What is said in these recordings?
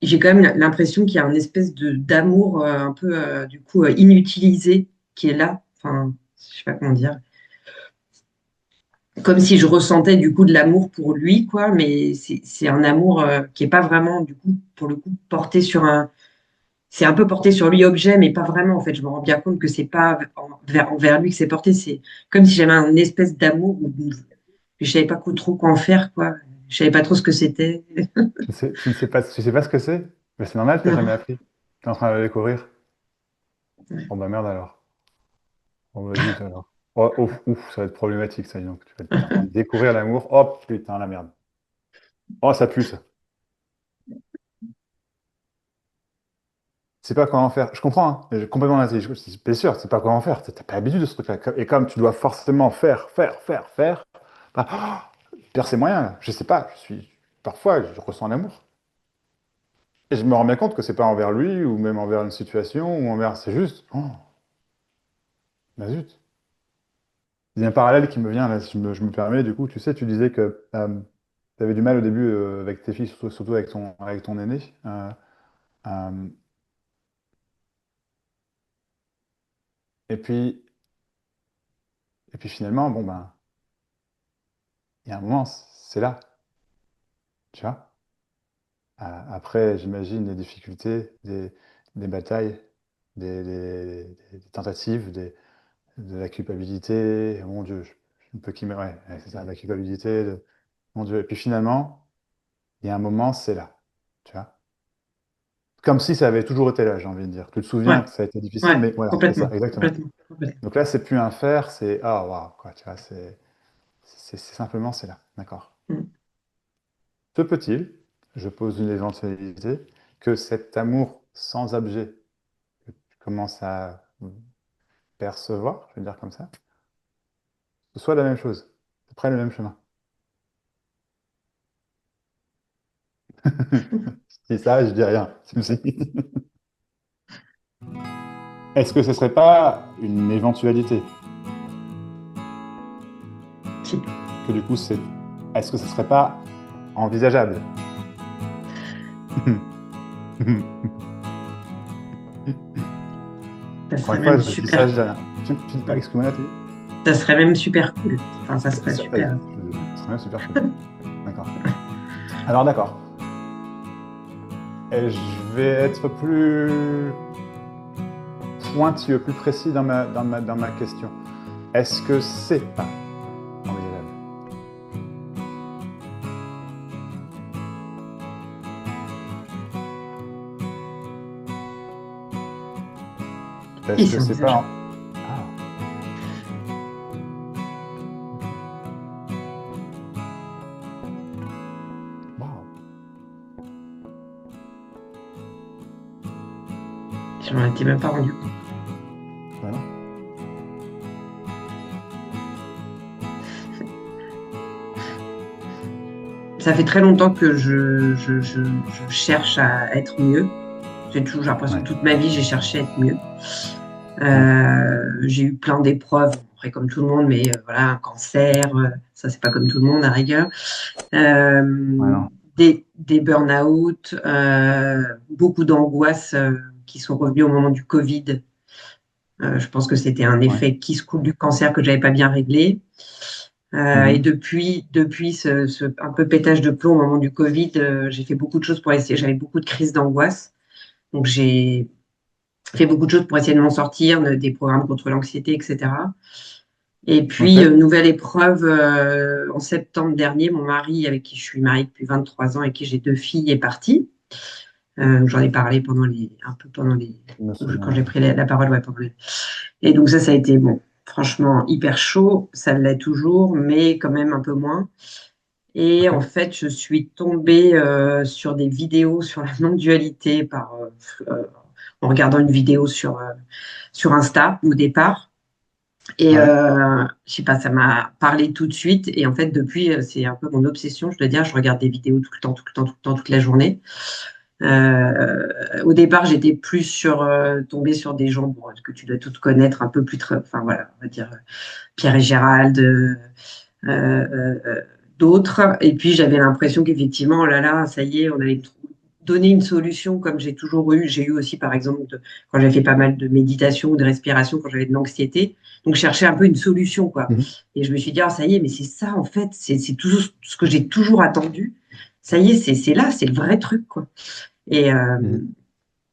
j'ai quand même l'impression qu'il y a un espèce d'amour un peu du coup inutilisé qui est là. Enfin, je sais pas comment dire. Comme si je ressentais du coup de l'amour pour lui, quoi, mais c'est un amour qui est pas vraiment du coup pour le coup porté sur un. C'est un peu porté sur lui objet, mais pas vraiment en fait. Je me rends bien compte que c'est pas envers lui que c'est porté. C'est comme si j'avais un espèce d'amour où je savais pas trop quoi en faire, quoi. Je savais pas trop ce que c'était. Tu ne sais pas ce que c'est? Mais c'est normal, tu n'as jamais Non. appris. Tu es en train de le découvrir. Ouais. Bon bah merde alors. Bon bah zut alors. Oh, ouf, ouf, ça va être problématique ça, dis donc. Tu es en train de découvrir l'amour. Oh putain, la merde. Oh, ça pue ça. C'est pas comment faire. Je comprends, hein. Complètement l'intelligence. Bien sûr, c'est pas comment faire. T'as pas l'habitude de ce truc-là. Et comme tu dois forcément faire, bah, oh, perd ses moyens. Je sais pas. Parfois, je ressens l'amour. Et je me rends bien compte que c'est pas envers lui, ou même envers une situation, ou envers. C'est juste. Oh, bah zut. Il y a un parallèle qui me vient, là, si je me permets, du coup, tu sais, tu disais que tu avais du mal au début avec tes filles, surtout avec ton aîné. Euh, et puis, et puis finalement, bon ben, il y a un moment, c'est là, tu vois. Après, j'imagine des difficultés, des batailles, des tentatives, de la culpabilité. Mon Dieu, je ne peux qu'y mettre, ouais, c'est ça, la culpabilité, mon Dieu. Et puis finalement, il y a un moment, c'est là, tu vois. Comme si ça avait toujours été là, j'ai envie de dire. Tu te Ouais, souviens que ça a été difficile, ouais, mais voilà, c'est ça, complètement, exactement. complètement, complètement. Donc là, c'est plus un faire, c'est ah waouh, quoi, tu vois, c'est simplement c'est là, d'accord. Mm. Se peut-il, je pose une éventualité, que cet amour sans objet que tu commences à percevoir, je vais dire comme ça, ce soit la même chose, c'est près le même chemin. Je dis ça, je dis rien. Est-ce que ce serait pas une éventualité? Si. Que du coup, est-ce que ce serait pas envisageable? Ça Encore serait une fois, même je dis ça, super. je dis rien. Tu dis pas, excuse-moi, là, tu dis? Ça serait même super cool. Enfin, ça serait Ça y est, super. ce serait même super cool. D'accord. Alors, d'accord. Et je vais être plus pointilleux, plus précis dans ma question. Est-ce que c'est pas envisageable? Si, Est-ce que c'est c'est pas... envisageable. Ah, waouh. Je m'en étais même pas rendu compte. Voilà. Ça fait très longtemps que je cherche à être mieux. J'ai l'impression Ouais. que toute ma vie, j'ai cherché à être mieux. Ouais. J'ai eu plein d'épreuves, après comme tout le monde, mais voilà, un cancer, ça c'est pas comme tout le monde à rigueur. Ouais, Euh, non. des burn-out, beaucoup d'angoisses qui sont revenues au moment du Covid. Je pense que c'était un Ouais. effet qui se coule du cancer que j'avais pas bien réglé. Et Mhm. depuis un peu pétage de plomb au moment du Covid, j'ai fait beaucoup de choses pour essayer. J'avais beaucoup de crises d'angoisse. Donc, j'ai fait beaucoup de choses pour essayer de m'en sortir, des programmes contre l'anxiété, etc. Et Ok. puis, nouvelle épreuve, en septembre dernier, mon mari, avec qui je suis mariée depuis 23 ans et qui j'ai 2 filles, est parti. J'en ai parlé un peu pendant Je me souviens, quand j'ai ouais. pris la parole. Ouais, et donc, ça a été, bon, franchement, hyper chaud. Ça l'est toujours, mais quand même un peu moins. Et Ok. en fait, je suis tombée sur des vidéos sur la non-dualité en regardant une vidéo sur Insta au départ. Et Ouais. je sais pas, ça m'a parlé tout de suite. Et en fait, depuis, c'est un peu mon obsession. Je dois dire, je regarde des vidéos tout le temps, tout le temps, tout le temps, toute la journée. Au départ, j'étais plus tombée sur des gens bon, que tu dois toutes connaître, un peu plus, enfin voilà, on va dire Pierre et Gérald, euh, d'autres. Et puis, j'avais l'impression qu'effectivement, oh là là, ça y est, on allait donner une solution comme j'ai toujours eu. J'ai eu aussi, par exemple, quand j'ai fait pas mal de méditation ou de respiration, quand j'avais de l'anxiété. Donc, je cherchais un peu une solution, quoi. Mhm. Et je me suis dit, ah, ça y est, mais c'est ça, en fait, c'est tout ce que j'ai toujours attendu. Ça y est, c'est là, c'est le vrai truc, quoi. Et Mhm.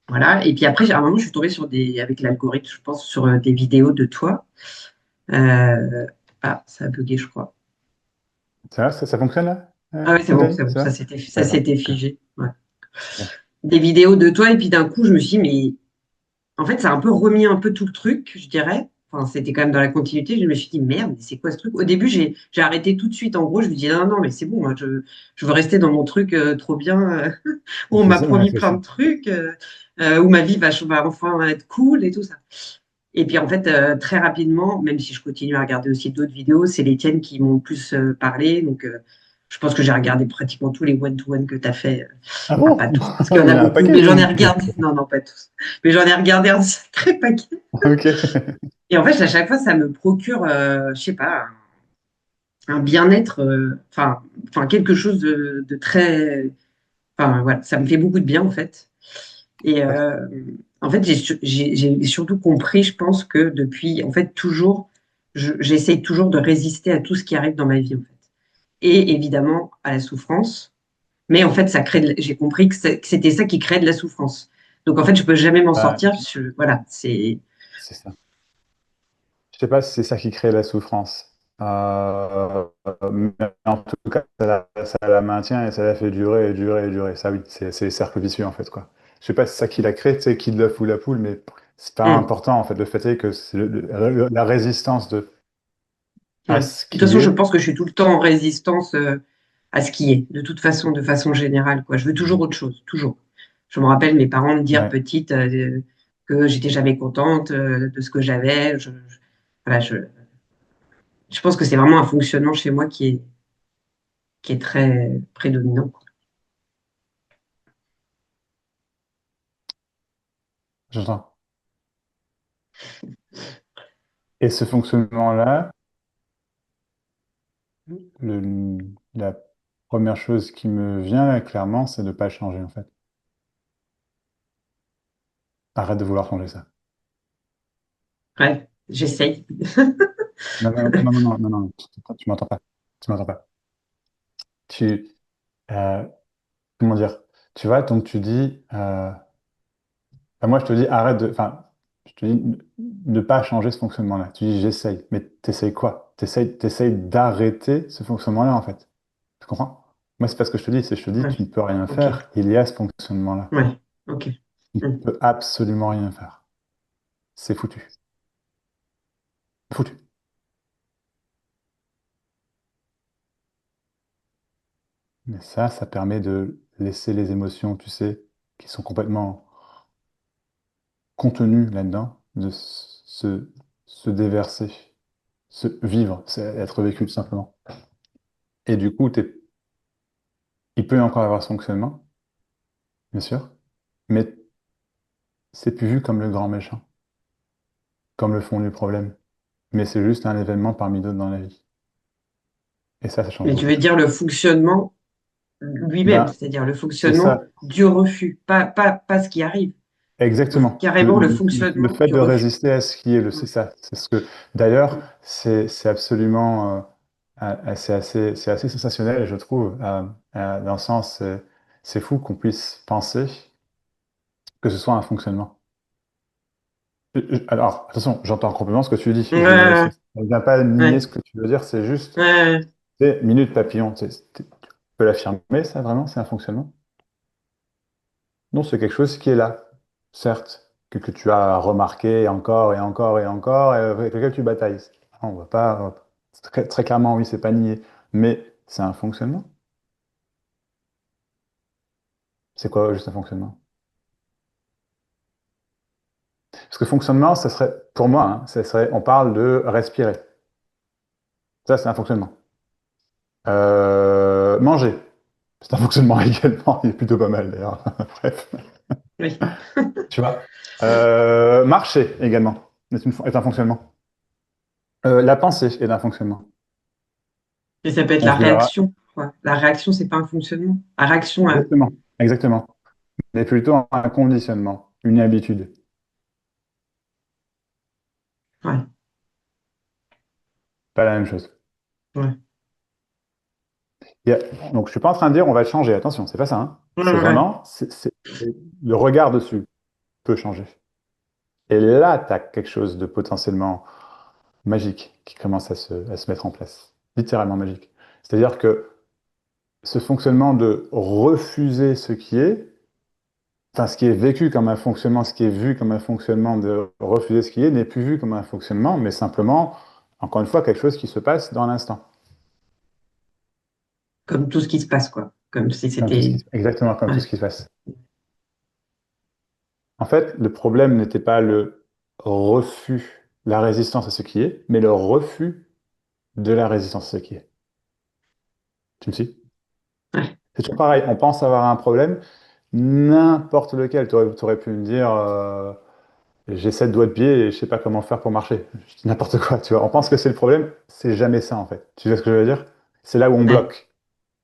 voilà. Et puis après, à un moment, je suis tombée sur avec l'algorithme, je pense, sur des vidéos de toi. Ah, ça a bugué, je crois. Ça fonctionne là, Ah oui, Nathalie? c'est bon, Ça va? ça D'accord. s'était Ok. figé. Ouais. Ok. Des vidéos de toi, et puis d'un coup, je me suis dit, mais en fait, ça a un peu remis un peu tout le truc, je dirais. Enfin, c'était quand même dans la continuité. Je me suis dit, merde, mais c'est quoi ce truc? Au début, j'ai arrêté tout de suite. En gros, je me dis, non, non, mais c'est bon, moi, je veux rester dans mon truc trop bien, où on C'est m'a ça, ouais, promis c'est plein ça. de trucs, où ma vie va enfin être cool et tout ça. Et puis, en fait, très rapidement, même si je continue à regarder aussi d'autres vidéos, c'est les tiennes qui m'ont le plus parlé. Donc, je pense que j'ai regardé pratiquement tous les one-to-one que tu as fait. Ah Enfin, bon? pas tous, parce qu'il y en Il a y en a un beaucoup, paquet, mais dis j'en ai donc. regardé. Non, non, pas tous. Mais j'en ai regardé un sacré paquet. Ok. Et en fait, à chaque fois, ça me procure, je sais pas, un bien-être, enfin, quelque chose de très. Enfin, voilà, ça me fait beaucoup de bien, en fait. Et en fait, j'ai surtout compris, je pense que depuis, en fait, toujours, j'essaye toujours de résister à tout ce qui arrive dans ma vie, en fait. Et évidemment, à la souffrance. Mais en fait, j'ai compris que c'était ça qui crée de la souffrance. Donc, en fait, je peux jamais m'en Ah, sortir. Voilà, c'est. c'est ça. Je sais pas si c'est ça qui crée la souffrance. Mais en tout cas, ça la maintient et ça la fait durer et durer et durer. Ça, oui, c'est cercle vicieux en fait, quoi. Je sais pas si c'est ça qui la crée, tu sais, qui l'œuf ou la poule, mais c'est pas Hmm. important en fait. Le fait est que c'est la résistance à Ouais. ce De toute qui façon, je est. pense que je suis tout le temps en résistance à ce qui est, de toute façon, de façon générale, quoi. Je veux toujours autre chose, toujours. Je me rappelle mes parents me dire Ouais. petite que j'étais jamais contente de ce que j'avais. Voilà, je pense que c'est vraiment un fonctionnement chez moi qui est très prédominant, quoi. J'entends. Et ce fonctionnement-là, la première chose qui me vient là, clairement, c'est de ne pas changer en fait. Arrête de vouloir changer ça. Ouais, j'essaye. Non, non, non, non, non, non, non, tu m'entends pas. Tu m'entends pas. Tu, euh, comment dire? Tu vois, donc tu dis, enfin, moi je te dis arrête de, enfin, je te dis ne pas changer ce fonctionnement-là. Tu dis j'essaye, mais t'essayes quoi? T'essayes d'arrêter ce fonctionnement-là en fait. Tu comprends? Moi c'est pas ce que je te dis, c'est je te dis Ouais, tu ne peux rien ok. faire. Il y a ce fonctionnement-là. Ouais, ok. Tu ne Hmm. peux absolument rien faire. C'est foutu. Foutu. Mais ça permet de laisser les émotions, tu sais, qui sont complètement contenues là-dedans, de se déverser, se vivre, c'est être vécu tout simplement. Et du coup, il peut y encore avoir ce fonctionnement, bien sûr, mais c'est plus vu comme le grand méchant, comme le fond du problème. Mais c'est juste un événement parmi d'autres dans la vie. Et ça change Mais tu beaucoup de veux dire choses. le fonctionnement lui-même, Ben, c'est-à-dire le c'est ça, fonctionnement du refus, pas ce qui arrive. exactement. Carrément le Le fonctionnement fait du de refus. résister à ce qui est Mm, c'est ça. C'est ce que, d'ailleurs, mm. c'est absolument, c'est assez sensationnel, je trouve, dans le sens, c'est fou qu'on puisse penser que ce soit un fonctionnement. Alors, attention, j'entends complètement ce que tu dis. Ça Ouais, ne vient pas nier ouais, ce que tu veux dire, c'est juste, ouais. c'est minute papillon. Tu peux l'affirmer, ça, vraiment, c'est un fonctionnement? Non, c'est quelque chose qui est là, certes, que tu as remarqué encore et encore et encore, et avec lequel tu batailles. On va pas, très, très clairement, oui, c'est pas nié, mais c'est un fonctionnement. C'est quoi juste un fonctionnement? Parce que fonctionnement, ça serait, pour moi, hein, ça serait, on parle de respirer. Ça, c'est un fonctionnement. Manger, c'est un fonctionnement également, il est plutôt pas mal d'ailleurs. Bref, Oui. tu vois. Marcher également est un fonctionnement. La pensée est un fonctionnement. Et ça peut être On la se verra. réaction, quoi. La réaction, c'est pas un fonctionnement. La réaction, Exactement. Exactement. mais plutôt un conditionnement, une habitude. Ouais, Pas la même chose. ouais. Il y a- Donc, je suis pas en train de dire on va le changer. Attention, c'est pas ça, hein. Ouais, C'est ouais, ouais. vraiment, le regard dessus peut changer. Et là, tu as quelque chose de potentiellement magique qui commence à se mettre en place. Littéralement magique. C'est-à-dire que ce fonctionnement de refuser ce qui est, enfin, ce qui est vécu comme un fonctionnement, ce qui est vu comme un fonctionnement de refuser ce qui est, n'est plus vu comme un fonctionnement, mais simplement, encore une fois, quelque chose qui se passe dans l'instant. Comme tout ce qui se passe, quoi. Comme si Comme tout ce c'était. exactement comme tout Ouais. ce qui se passe. En fait, le problème n'était pas le refus, la résistance à ce qui est, mais le refus de la résistance à ce qui est. Tu me suis? Ouais. C'est toujours pareil, on pense avoir un problème, n'importe lequel. Tu aurais pu me dire, j'ai 7 doigts de pied et je sais pas comment faire pour marcher. Je dis n'importe quoi, tu vois. On pense que c'est le problème, c'est jamais ça en fait. Tu vois ce que je veux dire? C'est là où on Ouais. bloque.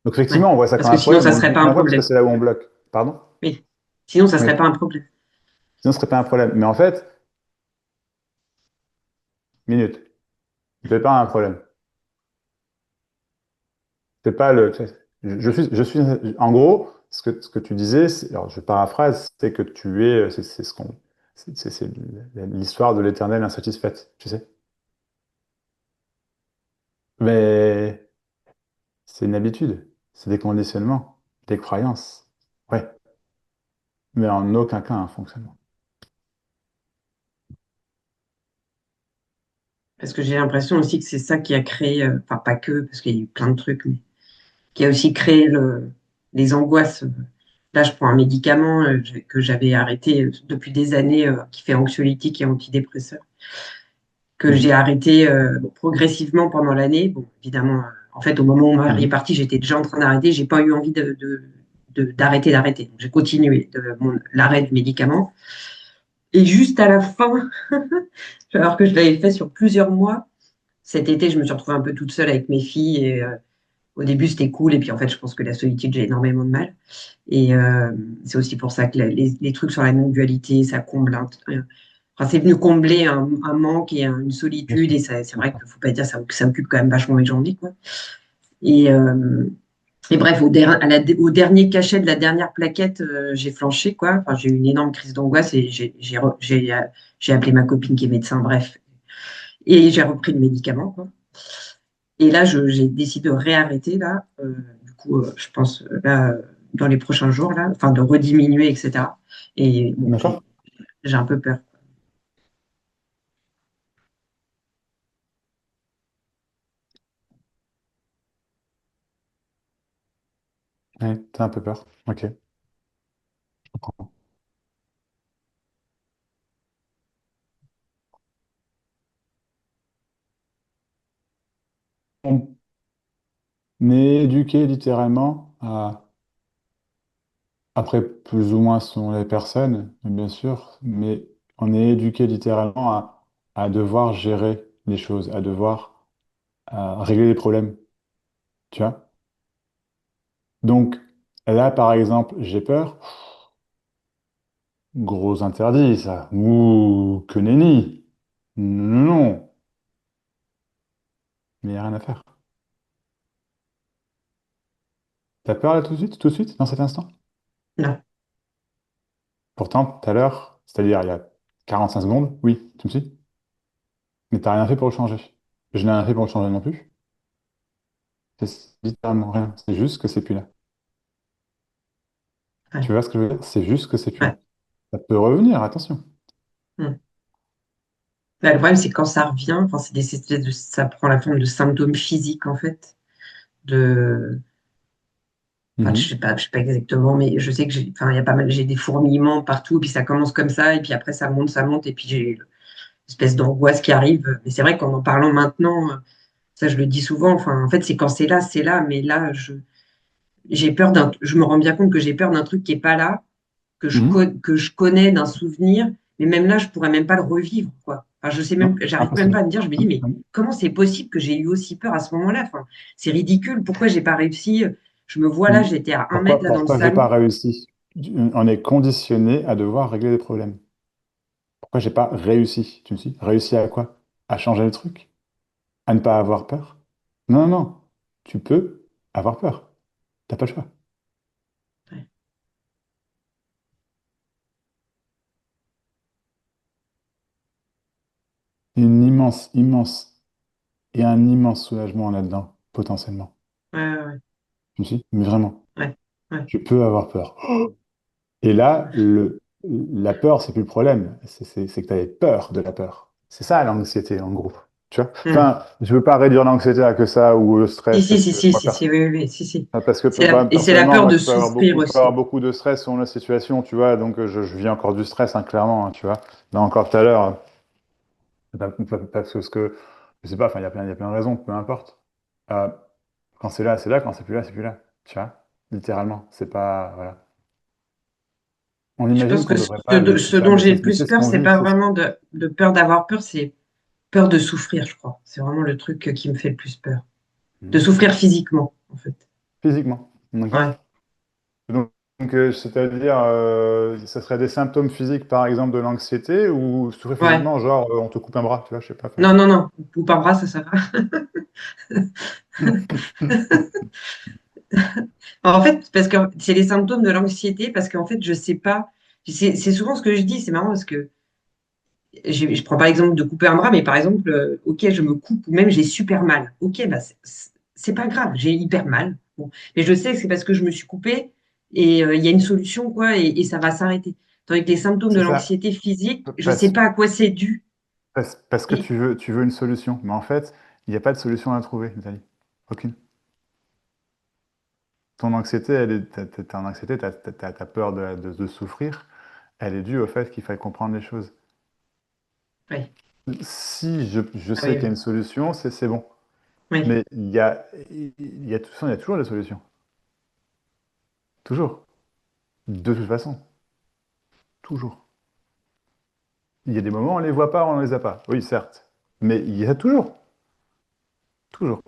Donc Ouais. effectivement, on voit ça Parce comme que un sinon, problème, ça mais on le serait vit pas comme un un problème parce que problème. c'est là où on bloque. Pardon? Oui. Sinon, ça Oui. serait pas un problème. Sinon, ce serait pas un problème. Mais en fait, minute, c'est pas un problème. C'est pas le. Je suis. En gros, ce que tu disais, alors je paraphrase, c'est que tu es. C'est ce qu'on. C'est l'histoire de l'éternelle insatisfaite, tu sais. Mais c'est une habitude, c'est des conditionnements, des croyances. Ouais, mais en aucun cas un fonctionnement. Parce que j'ai l'impression aussi que c'est ça qui a créé, enfin pas que, parce qu'il y a eu plein de trucs, mais qui a aussi créé les angoisses. Là, je prends un médicament que j'avais arrêté depuis des années, qui fait anxiolytique et antidépresseur, que j'ai Mhm, arrêté progressivement pendant l'année. Bon, évidemment, en fait, au moment où mon mari est mhm. parti, j'étais déjà en train d'arrêter. J'ai pas eu envie d'arrêter. Donc, j'ai continué l'arrêt du médicament. Et juste à la fin, alors que je l'avais fait sur plusieurs mois, cet été, je me suis retrouvée un peu toute seule avec mes filles. Et au début, c'était cool. Et puis, en fait, je pense que la solitude, j'ai énormément de mal. Et c'est aussi pour ça que les trucs sur la non-dualité, ça comble enfin, c'est venu combler un manque et une Bien solitude. sûr. Et c'est vrai qu'il ne faut pas dire ça occupe quand même vachement mes journées, quoi. Et, euh, et bref, au dernier cachet de la dernière plaquette, j'ai flanché, quoi. Enfin, j'ai eu une énorme crise d'angoisse et j'ai appelé ma copine qui est médecin, bref. Et j'ai repris le médicament, quoi. Et là, j'ai décidé de réarrêter, là. Du coup, je pense, là, dans les prochains jours, là, enfin, de rediminuer, etc. Et bon, D'accord? j'ai un peu peur. Ouais, t'as un peu peur. Ok, je comprends. On est éduqué littéralement à, après plus ou moins selon les personnes, bien sûr, mais on est éduqué littéralement à devoir gérer les choses, à devoir régler les problèmes, tu vois? Donc là, par exemple, j'ai peur. Gros interdit, ça. Ouh, que nenni. Non, non, mais il n'y a rien à faire. T'as peur là tout de suite, dans cet instant? Non, Pourtant, tout à l'heure, c'est-à-dire il y a 45 secondes, oui, tout de suite. Mais t'as rien fait pour le changer. Je n'ai rien fait pour le changer non plus. C'est littéralement rien. C'est juste que c'est plus là. ouais, Tu vois ce que je veux dire? C'est juste que c'est plus là. ouais. Ça peut revenir, attention. Hmm. Là, le problème, c'est quand ça revient, enfin, c'est des espèces ça prend la forme de symptômes physiques, en fait. De, enfin, Mhm. je sais pas exactement, mais je sais que enfin, il y a pas mal, j'ai des fourmillements partout, et puis ça commence comme ça, et puis après ça monte, et puis j'ai une espèce d'angoisse qui arrive. Mais c'est vrai qu'en en parlant maintenant, ça, je le dis souvent, enfin, en fait, c'est quand c'est là, mais là, je me rends bien compte que j'ai peur d'un truc qui est pas là, Mhm. que je connais d'un souvenir, mais même là, je pourrais même pas le revivre, quoi. Enfin, je sais même, Non, j'arrive même impossible. pas à me dire, je me dis, mais comment c'est possible que j'ai eu aussi peur à ce moment-là? Enfin, c'est ridicule, pourquoi j'ai pas réussi? Je me vois là, Mhm. j'étais à 1 mètre là dans le Pourquoi j'ai pas salon. réussi? On est conditionné à devoir régler des problèmes. Pourquoi j'ai pas réussi? Tu me dis, réussi à quoi? À changer le truc? À ne pas avoir peur? Non, non, non. Tu peux avoir peur. T'as pas le choix. Ouais. Une immense, immense et un immense soulagement là-dedans, potentiellement. Ouais, ouais, Tu me dis, mais vraiment, ouais, ouais. je peux avoir peur. Et là, la peur, c'est plus le problème. C'est que tu avais peur de la peur. C'est ça l'anxiété, en gros. Tu vois? Hmm. Enfin, je veux pas réduire l'anxiété à que ça ou le Si, stress, si, parce si, que si, moi, si, si, oui, oui, oui, si, si. parce que Et c'est la personnellement, peur moi, de souffrir je peux avoir aussi. beaucoup de stress selon la situation, tu vois. Donc, je vis encore du stress, hein, clairement, hein, tu vois. Là, encore tout à l'heure, parce que, je sais pas, enfin, il y a plein de raisons, peu importe. Euh, quand c'est là, c'est là. Quand c'est plus là, c'est plus là. Tu vois? Littéralement. C'est pas, voilà. On Je imagine pense qu'on que devrait pas vivre tout ce ça, dont j'ai le mais plus c'est ce peur, qu'on c'est vit. pas vraiment de peur d'avoir peur, c'est peur de souffrir, je crois. C'est vraiment le truc qui me fait le plus peur. De Mhm. souffrir physiquement, en fait. Physiquement. Ouais, D'accord? C'est-à-dire, ça serait des symptômes physiques, par exemple, de l'anxiété, ou souffrir ouais. physiquement, genre, on te coupe un bras, tu vois, je sais pas. Enfin. Non, non, non. Ou par bras, ça va. En fait, parce que c'est les symptômes de l'anxiété, parce qu'en fait, je sais pas. C'est souvent ce que je dis, c'est marrant parce que je prends pas l'exemple de couper un bras, mais par exemple, ok, je me coupe ou même j'ai super mal. Ok, bah, c'est pas grave, j'ai hyper mal. Bon. Mais je sais que c'est parce que je me suis coupée et il y a une solution, quoi, et ça va s'arrêter. Tandis que les symptômes de C'est ça. l'anxiété physique, je sais Parce, pas à quoi c'est dû. parce que Et tu veux une solution. Mais en fait, il n'y a pas de solution à trouver, Nathalie. Aucune. Ton anxiété, ton anxiété, t'as peur de souffrir, elle est due au fait qu'il faille comprendre les choses. ouais, Si je ah sais oui, qu'il y a oui, une solution, c'est bon. oui. Mais de toute façon, il y a toujours des solutions. Toujours. De toute façon. Toujours. Il y a des moments où on les voit pas, on les a pas. Oui, certes. Mais il y a toujours. Toujours.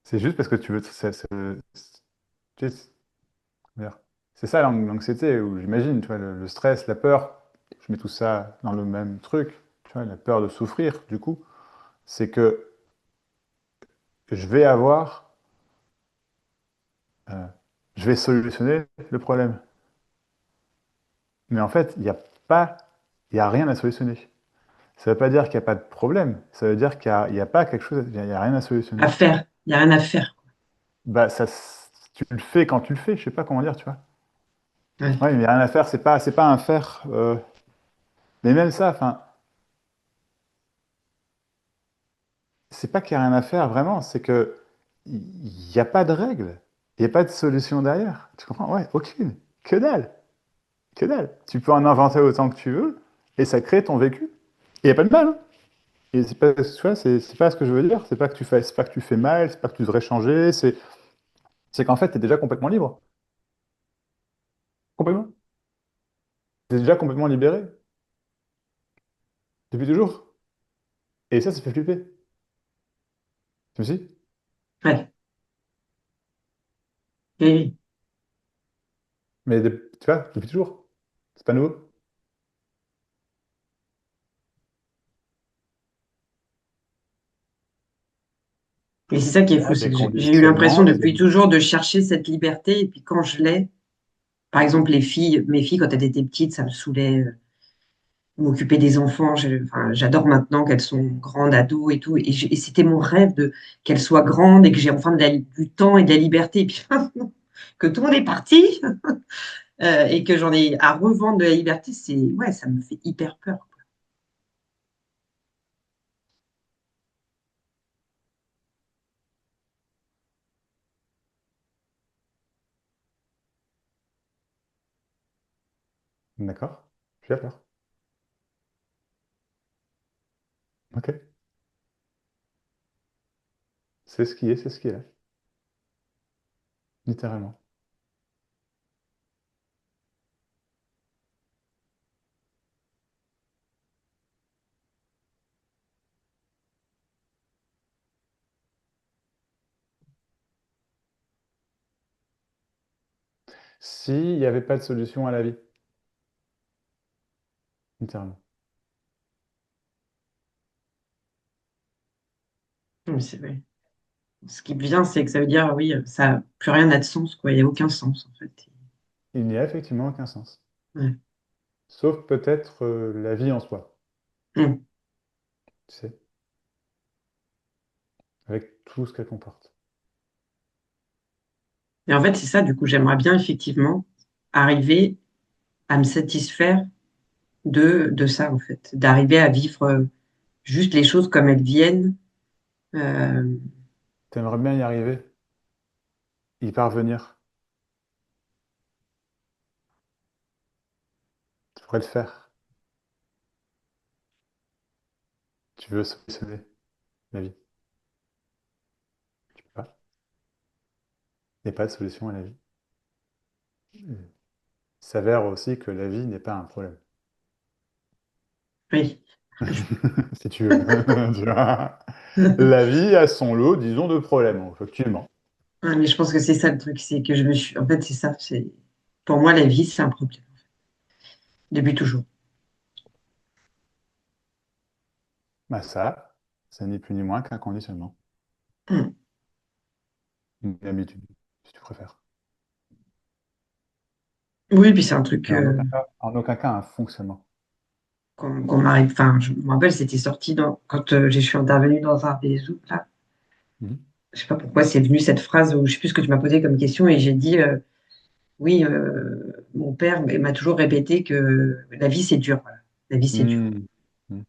C'est juste parce que tu veux. Tu sais, comment dire, c'est ça l'anxiété, ou j'imagine, tu vois, le stress, la peur. Je mets tout ça dans le même truc. Tu vois, la peur de souffrir, du coup, c'est que je vais avoir. euh, je vais solutionner le problème. Mais en fait, pas. Il n'y a rien à solutionner. Ça ne veut pas dire qu'il n'y a pas de problème. Ça veut dire qu'il n'y a pas quelque chose, il n'y a rien à solutionner. À faire, il n'y a rien à faire. Bah, tu le fais quand tu le fais, je sais pas comment dire, tu vois. Ouais. Ouais, mais il n'y a rien à faire, c'est pas un faire. Mais même ça, enfin, c'est pas qu'il n'y a rien à faire vraiment, c'est que il n'y a pas de règle, il n'y a pas de solution derrière. Tu comprends? Ouais, aucune. Que dalle, que dalle. Tu peux en inventer autant que tu veux, et ça crée ton vécu. Et il n'y a pas de mal, hein. Et c'est pas, tu vois, c'est pas ce que je veux dire. C'est pas que tu fais mal, c'est pas que tu devrais changer. C'est qu'en fait, tu es déjà complètement libre. Complètement. Tu es déjà complètement libéré. Depuis toujours. Et ça fait flipper. Tu me suis? Ouais. Oui, oui. Mais tu vois, depuis toujours. C'est pas nouveau. Et c'est ça qui est Il y fou, a c'est des que j'ai eu l'impression conditionnements, depuis toujours de chercher cette liberté, et puis quand je l'ai, par exemple, mes filles, quand elles étaient petites, ça me saoulait. M'occuper des enfants. Enfin, j'adore maintenant qu'elles sont grandes, ados et tout. Et c'était mon rêve de qu'elles soient grandes et que j'ai enfin du temps et de la liberté. Et puis maintenant que tout le monde est parti et que j'en ai à revendre de la liberté, ouais, ça me fait hyper peur. d'accord? Je suis d'accord. Ok. C'est ce qui est là. Littéralement. S'il n'y avait pas de solution à la vie, littéralement. Mais c'est vrai. Ce qui vient, c'est que ça veut dire, oui, ça, plus rien n'a de sens, quoi. Il n'y a aucun sens, en fait. Il n'y a effectivement aucun sens. Ouais. Sauf peut-être la vie en soi, Mm. tu sais, avec tout ce qu'elle comporte. Et en fait, c'est ça, du coup, j'aimerais bien, effectivement, arriver à me satisfaire de ça, en fait. D'arriver à vivre juste les choses comme elles viennent. Euh, T'aimerais bien y arriver, y parvenir. Tu pourrais le faire. Tu veux solutionner la vie. Tu peux pas. Il n'y a pas de solution à la vie. Il s'avère aussi que la vie n'est pas un problème. oui. Si tu veux. Tu vois. La vie a son lot, disons, de problèmes, effectivement. Ouais, mais je pense que c'est ça le truc, c'est que je me suis. En fait, c'est ça. C'est pour moi la vie, c'est un problème depuis toujours. Bah ça n'est plus ni moins qu'un conditionnement. Mm. Une habitude, si tu préfères. Oui, puis c'est un truc Mais en aucun cas un fonctionnement. qu'on m'arrive. Enfin, je me rappelle, c'était sorti quand je suis intervenue dans un des zooms là. Mhm. Je sais pas pourquoi c'est venu cette phrase où je sais plus ce que tu m'as posé comme question et j'ai dit oui, mon père m'a toujours répété que la vie c'est dur. Voilà. La vie c'est dur. Mhm. Mhm.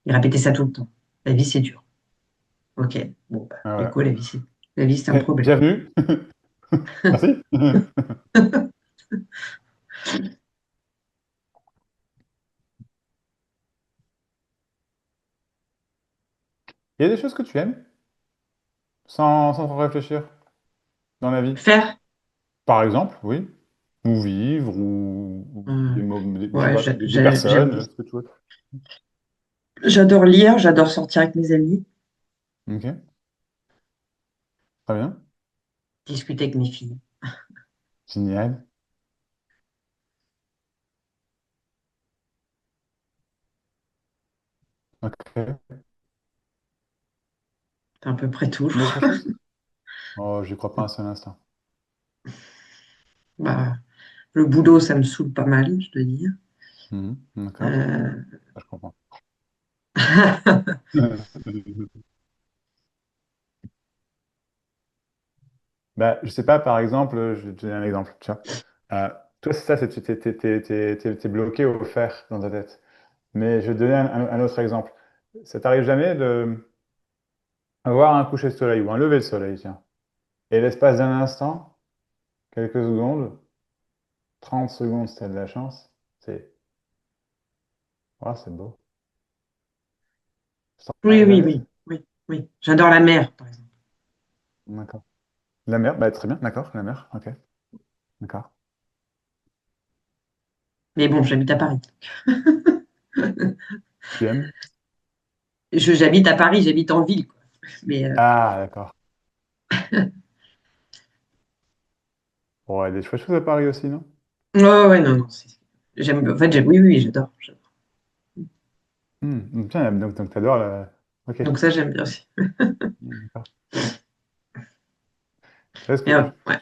Il répétait ça tout le temps. La vie c'est dur. Ok. Bon, bah, Ah, du voilà. coup, la vie c'est un problème. Bienvenue. Merci. Il y a des choses que tu aimes sans réfléchir dans la vie. Faire. Par exemple, oui. Ou vivre, ou euh, je sais ouais, pas, des personnes, ce que tu veux. j'adore lire, j'adore sortir avec mes amis, Ok, très bien. discuter avec mes filles. Génial. Ok. C'est à peu près tout, je Une autre crois. chose? Oh, j'y crois pas un seul instant. Bah, le boulot, ça me saoule pas mal, je dois dire. Mhm. D'accord, Euh, je comprends. Bah, je sais pas, par exemple, je vais te donner un exemple, tu vois. Euh, toi, c'est ça, t'es bloqué au faire dans ta tête. Mais je vais te donner un autre exemple. Ça t'arrive jamais de voir un coucher de soleil ou un lever de soleil, tiens. Et l'espace d'un instant, quelques secondes, 30 secondes si t'as de la chance, c'est c'est beau. Ça oui, t'arrive oui, jamais, ça? oui, oui, oui. J'adore la mer, par exemple. D'accord. La mer, bah, très bien, d'accord, la mer, ok, d'accord. Mais bon, j'habite à Paris. Tu aimes? J'habite à Paris, j'habite en ville, quoi. Mais Ah, d'accord. Bon, il y a des chouettes choses à Paris aussi, non? ouais, ouais, non, non. En fait, oui, oui, j'adore. Tiens, donc t'adores la... Ok. Donc ça, j'aime bien aussi. D'accord. Est-ce Mais, que... ouais.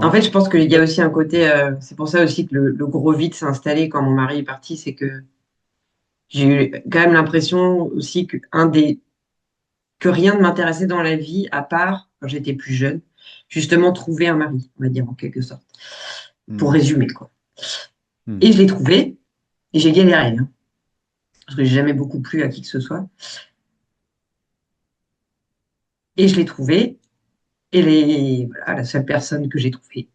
En en- fait, je pense qu'il y a aussi un côté, c'est pour ça aussi que le gros vide s'est installé quand mon mari est parti, c'est que j'ai eu quand même l'impression aussi que rien ne m'intéressait dans la vie, à part, quand j'étais plus jeune, justement trouver un mari, on va dire en quelque sorte, pour Hmm, résumer, quoi. Et hmm. je l'ai trouvé, et j'ai galéré, hein, parce que j'ai jamais beaucoup plu à qui que ce soit. Et je l'ai trouvé, et voilà, la seule personne que j'ai trouvée,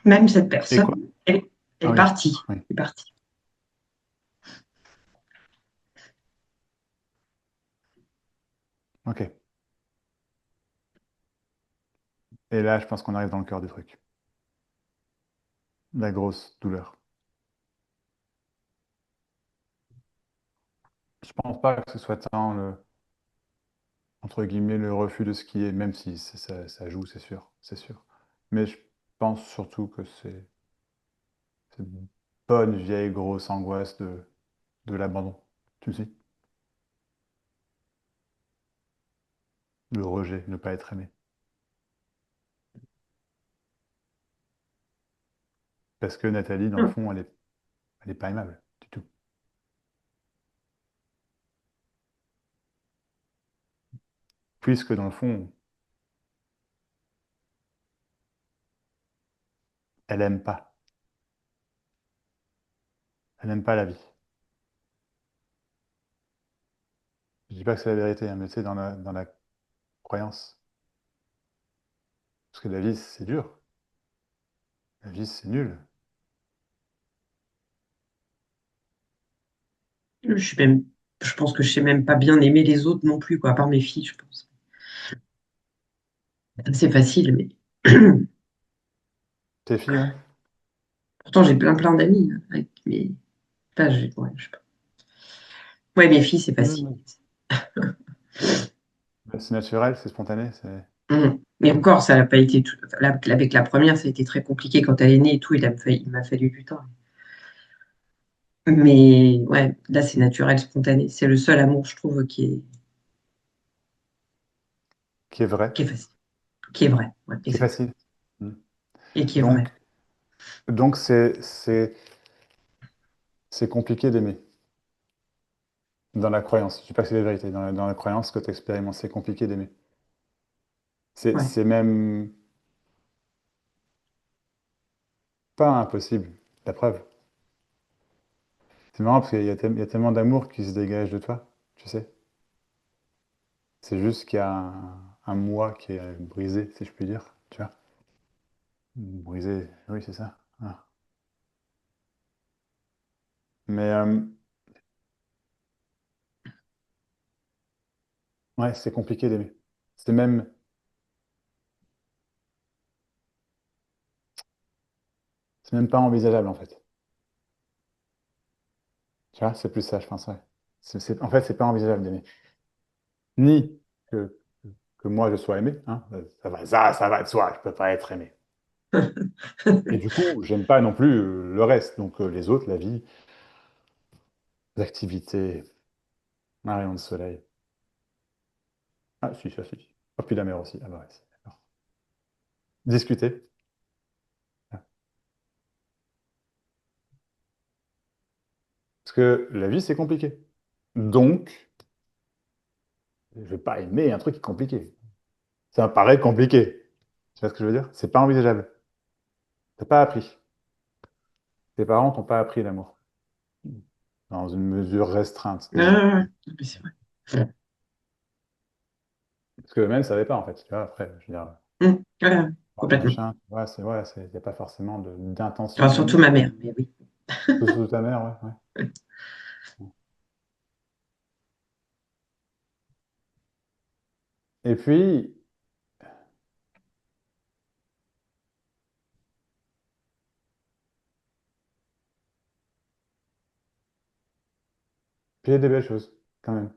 même cette Et personne, quoi? elle Ah est oui, partie. oui, Elle est partie. ok. Et là, je pense qu'on arrive dans le cœur du truc. La grosse douleur. Je pense pas que ce soit tant entre guillemets, le refus de ce qui est, même si ça joue, c'est sûr, c'est sûr. Mais je pense surtout que c'est une bonne vieille grosse angoisse de l'abandon. Tu me suis? Le rejet, ne pas être aimé. Parce que Nathalie, dans le Hum. fond, elle est pas aimable du tout. Puisque dans le fond, elle aime pas. Elle n'aime pas la vie. Je dis pas que c'est la vérité, hein, mais tu sais, dans la croyance. Parce que la vie, c'est dur. La vie, c'est nul. Je suis même, je pense que je sais même pas bien aimer les autres non plus, quoi, à part mes filles, je pense. C'est facile, mais Tes filles, ouais. pourtant j'ai plein d'amis, hein, avec mes... Enfin, ouais, je sais pas. Ouais, mes filles, c'est facile. Mhm. C'est naturel, c'est spontané. C'est... Mais encore, ça n'a pas été avec la première, ça a été très compliqué quand elle est née et tout. Il m'a fallu du temps. Mais ouais, là, c'est naturel, spontané. C'est le seul amour, je trouve, Qui est vrai. qui est facile, qui est vrai. Ouais, Qui est exact. facile. Mhm. Et qui est vrai. Donc, donc c'est compliqué d'aimer. Dans la croyance. Je dis pas que c'est la vérité. Dans la croyance que tu expérimentes, c'est compliqué d'aimer. C'est Ouais. c'est même pas impossible. La preuve. C'est marrant parce qu'il y a tellement d'amour qui se dégage de toi, tu sais. C'est juste qu'il y a un moi qui est brisé, si je puis dire, tu vois. Brisé, oui, c'est ça. Ah. Mais ouais, c'est compliqué d'aimer. C'est même, c'est même pas envisageable en fait. Tu vois, c'est plus ça, je pense, ouais. En fait, c'est pas envisageable d'aimer. Ni que, que moi je sois aimé, hein. Ça va de soi, je peux pas être aimé. Et du coup, j'aime pas non plus le reste, donc les autres, la vie, les activités, un rayon de soleil. Ah, si, ça, si. Oh, puis la mer aussi. Ah, bah, ouais, d'accord. Discuter. Parce que la vie, c'est compliqué. Donc, je vais pas aimer un truc qui est compliqué. Ça me paraît compliqué. Tu vois ce que je veux dire? C'est pas envisageable. T'as pas appris. Tes parents t'ont pas appris l'amour. Dans une mesure restreinte, Ouais, disons. ouais, ouais. Mais c'est vrai. Parce qu'eux-mêmes ne savaient pas, en fait. Tu vois, après, je veux dire, Ouais, ouais, complètement. machin, ouais, il n'y a pas forcément Enfin, d'intention surtout d'aimer. ma mère, mais oui. Sous ta mère, ouais, ouais. Et puis, il y a des belles choses, quand même.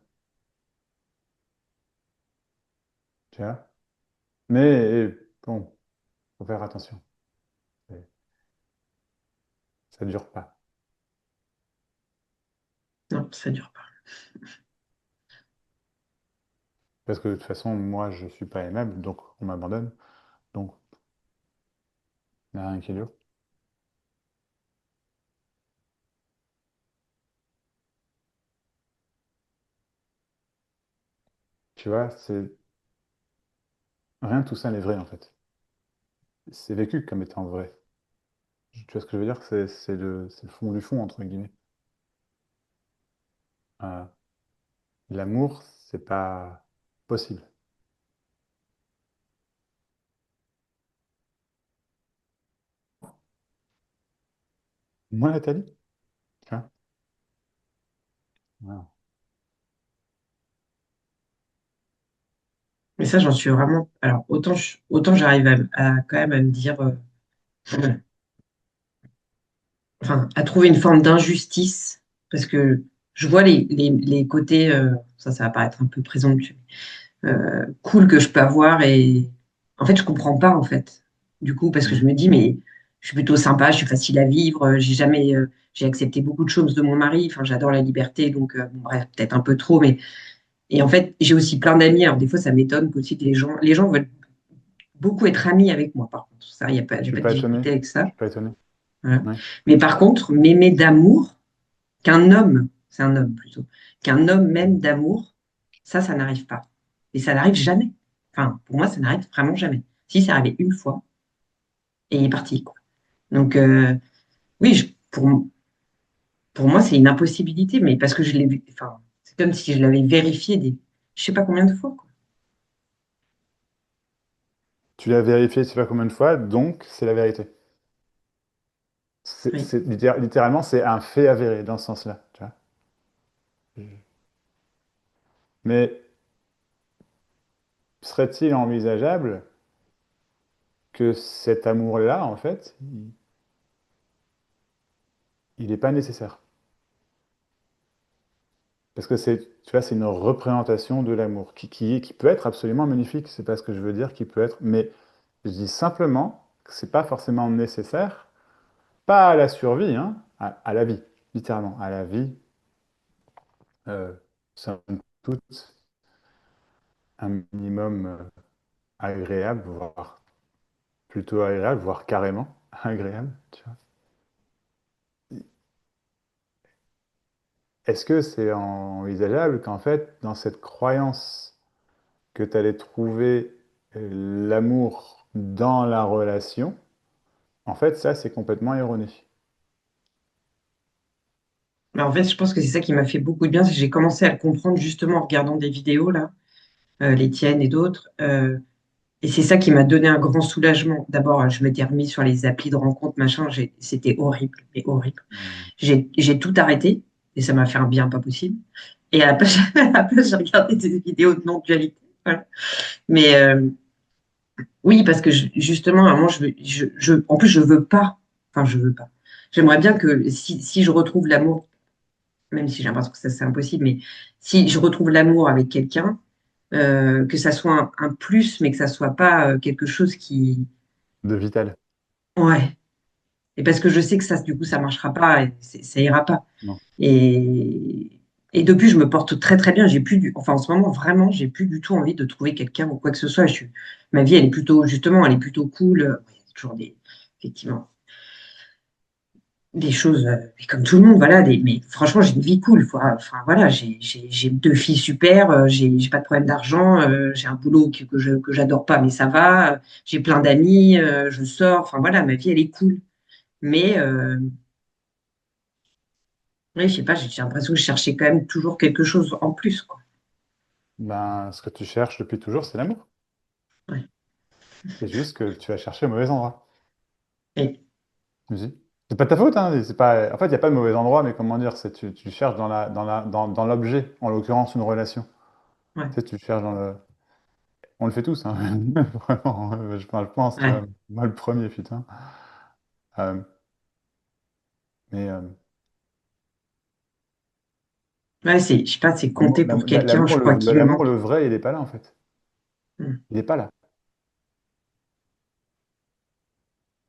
Tu vois? Mais, bon, faut faire attention. C'est- Ça dure pas. Non, ça dure pas. Parce que de toute façon, moi, je suis pas aimable, donc on m'abandonne. Donc, il n'y a rien qui dure. Tu vois, rien de tout ça n'est vrai, en fait. C'est vécu comme étant vrai. Tu vois ce que je veux dire? C'est le fond du fond, entre guillemets. Euh, L'amour, c'est pas possible. Moi, Nathalie, tu vois? Voilà. Mais ça, j'en suis vraiment. Alors, autant j'arrive quand même à me dire. Enfin, à trouver une forme d'injustice, parce que je vois les côtés. Ça va paraître un peu présomptueux. Cool que je peux avoir et. En fait, je comprends pas, en fait. du coup, parce que je Mhm. me dis, mais je suis plutôt sympa, je suis facile à vivre, j'ai jamais, j'ai accepté beaucoup de choses de mon mari, enfin, j'adore la liberté, donc, bon, bref, peut-être un peu trop, mais, et en fait, j'ai aussi plein d'amis, alors des fois, ça m'étonne qu'aussi que les gens veulent beaucoup être amis avec moi, par contre, ça, il y a pas, Je j'ai suis pas de pas étonné. difficulté avec Je ça, suis pas étonné. voilà. Ouais. Mais par contre, m'aimer d'amour, qu'un homme, c'est un homme plutôt, qu'un homme m'aime d'amour, ça n'arrive pas. Et ça n'arrive jamais. Enfin, pour moi, ça n'arrive vraiment jamais. Si, c'est arrivé une fois et il est parti, quoi. Donc, oui, pour moi, c'est une impossibilité, mais parce que je l'ai vu, enfin, c'est comme si je l'avais vérifié je sais pas combien de fois, quoi. Tu l'as vérifié, je sais pas combien de fois, donc c'est la vérité. Oui. Littéralement, c'est un fait avéré dans ce sens-là. Tu vois. Mais serait-il envisageable que cet amour-là, en fait, il n'est pas nécessaire? Parce que tu vois, c'est une représentation de l'amour qui peut être absolument magnifique, c'est pas ce que je veux dire, qui peut être, mais je dis simplement que c'est pas forcément nécessaire, pas à la survie, hein, à la vie, littéralement, à la vie, euh, somme toute, un minimum agréable, voire plutôt agréable, voire carrément agréable, tu vois. Est-ce que c'est envisageable qu'en fait, dans cette croyance que tu allais trouver l'amour dans la relation, en fait, ça, c'est complètement erroné. Mais en fait, je pense que c'est ça qui m'a fait beaucoup de bien, c'est que j'ai commencé à le comprendre justement en regardant des vidéos, là, les tiennes et d'autres. Et c'est ça qui m'a donné un grand soulagement. D'abord, je m'étais remis sur les applis de rencontres, machin, c'était horrible, mais horrible. Mm. J'ai tout arrêté et ça m'a fait un bien pas possible. Et à la place, à la place, j'ai regardé des vidéos de non-dualité. Voilà. Mais oui, parce que justement, à un moment, en plus, je veux pas. Enfin, je veux pas. J'aimerais bien que si je retrouve l'amour, même si j'ai l'impression que ça c'est impossible, mais si je retrouve l'amour avec quelqu'un, que ça soit un plus, mais que ça soit pas quelque chose qui. De vital. Ouais. Et parce que je sais que ça, du coup, ça marchera pas, et ça ira pas. Non. Et, et depuis, je me porte très très bien. J'ai plus enfin, en ce moment, vraiment, j'ai plus du tout envie de trouver quelqu'un ou quoi que ce soit. Ma vie, elle est plutôt, justement, elle est plutôt cool. Il y a toujours effectivement, des choses, mais comme tout le monde, voilà. Mais franchement, j'ai une vie cool. Enfin, voilà, j'ai deux filles super. J'ai pas de problème d'argent. J'ai un boulot que j'adore pas, mais ça va. J'ai plein d'amis. Je sors. Enfin, voilà, ma vie, elle est cool. Mais oui, je sais pas, j'ai l'impression que je cherchais quand même toujours quelque chose en plus, quoi. Ben, ce que tu cherches depuis toujours, c'est l'amour. Ouais. C'est juste que tu as cherché au mauvais endroit. Et, Tu me dis. C'est pas de ta faute, hein. C'est pas... En fait, il n'y a pas de mauvais endroit, mais comment dire, c'est tu cherches dans l'objet, en l'occurrence une relation. ouais, Tu sais, tu cherches dans le. On le fait tous, hein. Vraiment, je pense, tu vois, ouais. moi le premier, putain. Euh, mais Ouais, je sais pas, c'est compter pour quelqu'un, je crois, qui me l'amour, manque. le vrai, il n'est pas là, en fait. Hmm. Il n'est pas là.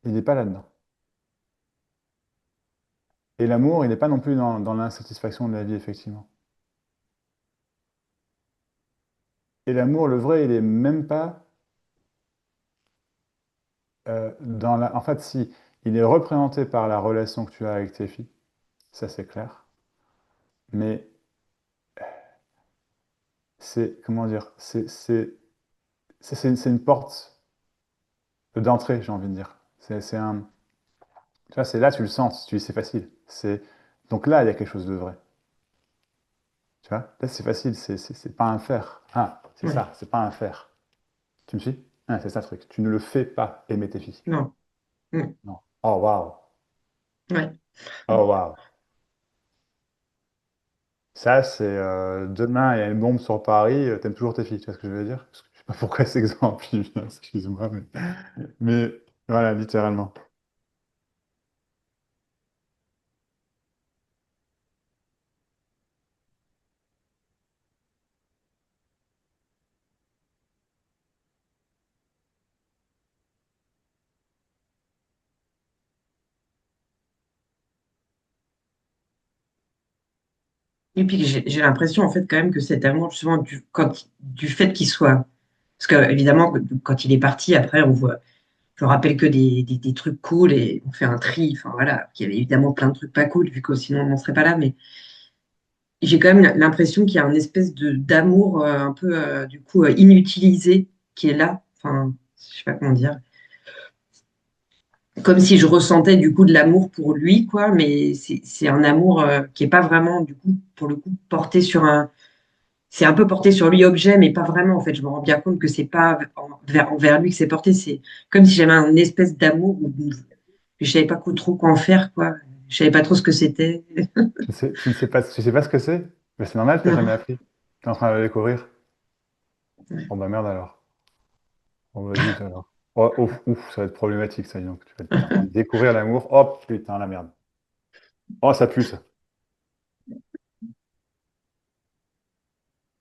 Il n'est pas là-dedans. Et l'amour, il n'est pas non plus dans l'insatisfaction de la vie, effectivement. Et l'amour, le vrai, il est même pas dans la. En fait, si, il est représenté par la relation que tu as avec tes filles, ça c'est clair. Mais c'est, comment dire, c'est une porte d'entrée, j'ai envie de dire. C'est un. Tu vois, c'est là, tu le sens, tu dis c'est facile. Donc là, il y a quelque chose de vrai. Tu vois, là, c'est facile, c'est pas un faire. Ah, c'est Ouais, ça, c'est pas un faire. Tu me suis? Ah, c'est ça le truc. Tu ne le fais pas aimer tes filles. non. Hmm. Non. Oh, waouh. Ouais, Oh, waouh. Ça, c'est demain, il y a une bombe sur Paris, t'aimes toujours tes filles, tu vois ce que je veux dire? Parce que je sais pas pourquoi cet exemple il vient, excuse-moi, mais voilà, littéralement. Et puis j'ai l'impression en fait quand même que cet amour, justement, du fait qu'il soit. Parce que évidemment, quand il est parti, après, on voit. Je me rappelle que des trucs cool et on fait un tri. Enfin voilà, il y avait évidemment plein de trucs pas cool, vu que sinon on n'en serait pas là. Mais j'ai quand même l'impression qu'il y a une espèce de d'amour un peu du coup inutilisé qui est là. Enfin, je sais pas comment dire. Comme si je ressentais du coup de l'amour pour lui, quoi. Mais c'est un amour qui est pas vraiment du coup pour le coup porté sur un. C'est un peu porté sur lui objet, mais pas vraiment en fait. Je me rends bien compte que c'est pas envers lui que c'est porté. C'est comme si j'avais un espèce d'amour où je savais pas trop quoi en faire, quoi. Je savais pas trop ce que c'était. Tu ne sais pas ce que c'est? Mais c'est normal, tu n'as Non. jamais appris. Tu es en train de le découvrir. Ouais. Oh bah merde alors. Oh bah zut alors. Oh, ouf, ouf, ça va être problématique ça, dis donc. T'es en train de découvrir l'amour. Oh putain, la merde. Oh, ça pue ça.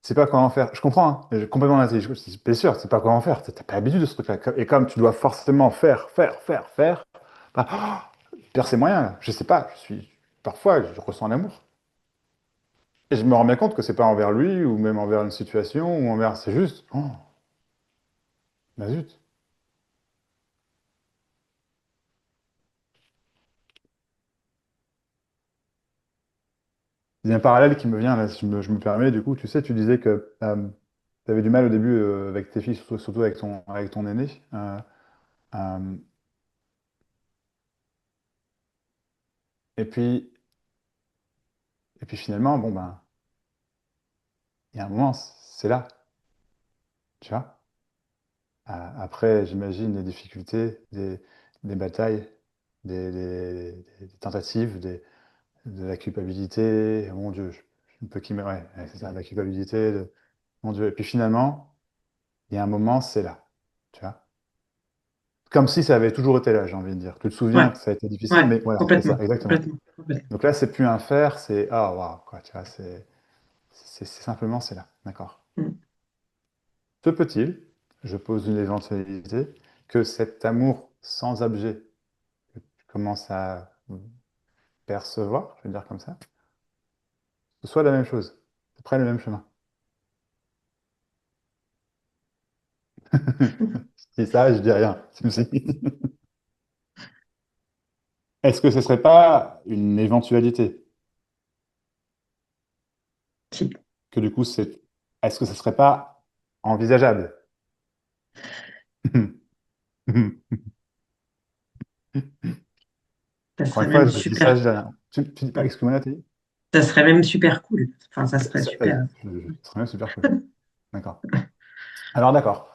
C'est pas comment faire. Je comprends, hein. Complètement l'intelligence. Bien sûr, c'est pas comment faire. T'as pas l'habitude de ce truc-là. Et comme tu dois forcément faire, faire, faire, faire, bah, perds ses moyens. Là. Je sais pas. Parfois, je ressens l'amour. Et je me rends bien compte que c'est pas envers lui, ou même envers une situation, ou envers. C'est juste. Oh, bah zut. Il y a un parallèle qui me vient, là, si je me permets. Du coup, tu sais, tu disais que tu avais du mal au début avec tes filles, surtout avec ton aîné. Euh, et puis, et puis finalement, bon, ben, il y a un moment, c'est là. Tu vois? Après, j'imagine les difficultés, des batailles, des tentatives, de la culpabilité. Mon Dieu, je ne peux qu'y ouais, c'est ça, la culpabilité. Mon Dieu. Et puis finalement, il y a un moment, c'est là. Tu vois? Comme si ça avait toujours été là, j'ai envie de dire. Tu te Ouais, souviens que ça a été difficile, ouais, mais voilà, c'est ça, complètement, exactement. complètement, complètement. Donc là, c'est plus un faire, c'est ah, waouh, quoi. Tu vois, c'est simplement, c'est là. D'accord. Mm. Se peut-il, je pose une éventualité, que cet amour sans objet que tu commences à percevoir, je vais dire comme ça, ce soit la même chose, ce prenne le même chemin. Je dis ça, je dis rien. Est-ce que ce serait pas une éventualité? Si, Que du coup, est-ce que ce serait pas envisageable? ça Encore serait une fois, même je dis ça, super. je dis rien. Tu dis pas, Mm. excuse-moi, Nathalie? Ça serait même super cool. Enfin, ça serait Vas-y, super. ce serait même super cool. D'accord. Alors, d'accord.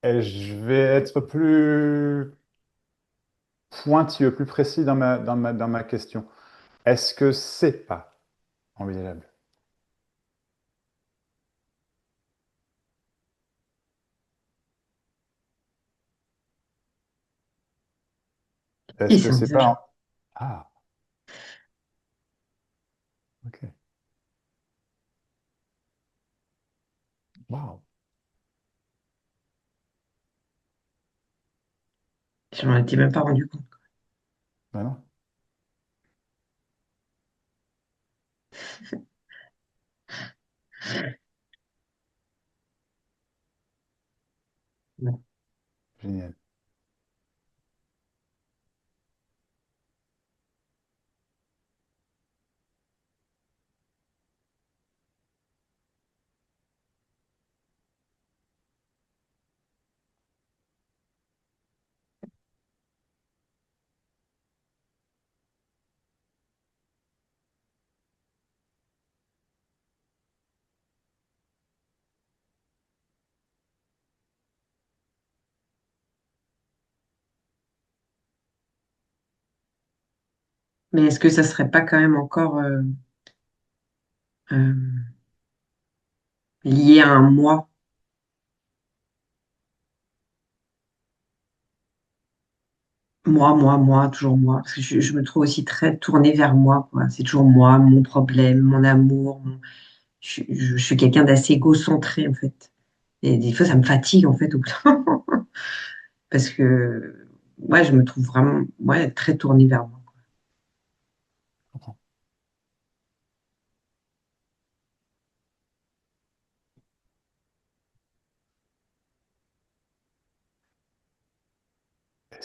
Et je vais être plus pointilleux, plus précis dans ma question. Est-ce que c'est pas envisageable? Et Est-ce que c'est c'est pas... envisageable. Ah, ok. Waouh. Je m'en étais même pas rendu compte. Ben non, Ouais. génial. Mais est-ce que ça serait pas quand même encore euh, lié à un moi? Moi, toujours moi. Parce que je me trouve aussi très tournée vers moi, quoi. C'est toujours moi, mon problème, mon amour. Je suis quelqu'un d'assez égocentré, en fait. Et des fois, ça me fatigue, en fait, au bout d'un moment. Parce que, ouais, je me trouve vraiment, ouais, très tournée vers moi. Je comprends.